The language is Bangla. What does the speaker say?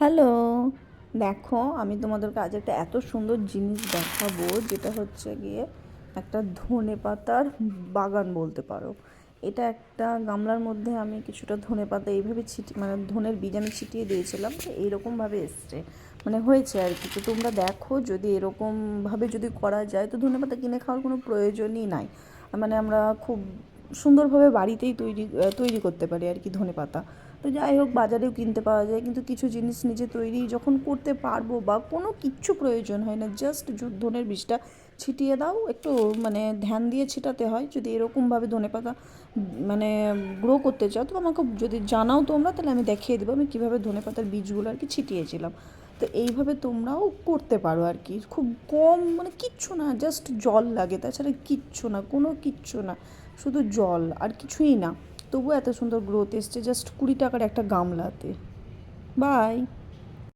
হ্যালো, দেখো আমি তোমাদেরকে আজ একটা এত সুন্দর জিনিস দেখাবো, যেটা হচ্ছে গিয়ে একটা ধনেপাতার বাগান বলতে পারো। এটা একটা গামলার মধ্যে আমি কিছুটা ধনেপাতা এইভাবে মানে ধনের বীজ আমি ছিটিয়ে দিয়েছিলাম, তো এইরকমভাবে এসছে, মানে হয়েছে আর কি। তো তোমরা দেখো, যদি এরকমভাবে যদি করা যায় তো ধনেপাতা কিনে খাওয়ার কোনো প্রয়োজনই নাই। মানে আমরা খুব সুন্দরভাবে বাড়িতেই তৈরি করতে পারি আর কি ধনেপাতা। তো যাই হোক, বাজারেও কিনতে পাওয়া যায়, কিন্তু কিছু জিনিস নিজে তৈরি যখন করতে পারবো বা কোনো কিচ্ছু প্রয়োজন হয় না, জাস্ট ধনের বীজটা ছিটিয়ে দাও একটু, মানে ধ্যান দিয়ে ছিটাতে হয়। যদি এরকমভাবে ধনেপাতা মানে গ্রো করতে চাও তো আমাকে যদি জানাও তোমরা, তাহলে আমি দেখিয়ে দেবো আমি কীভাবে ধনেপাতার বীজগুলো আর কি ছিটিয়েছিলাম। তো এইভাবে তোমরাও করতে পারো আর কি, খুব কম, মানে কিচ্ছু না, জাস্ট জল লাগে, তাছাড়া কিচ্ছু না, কোনো কিচ্ছু না, শুধু জল আর কিছুই না। তবুও এত সুন্দর গ্রোথ এসছে জাস্ট 20 টাকার একটা গামলাতে। বাই।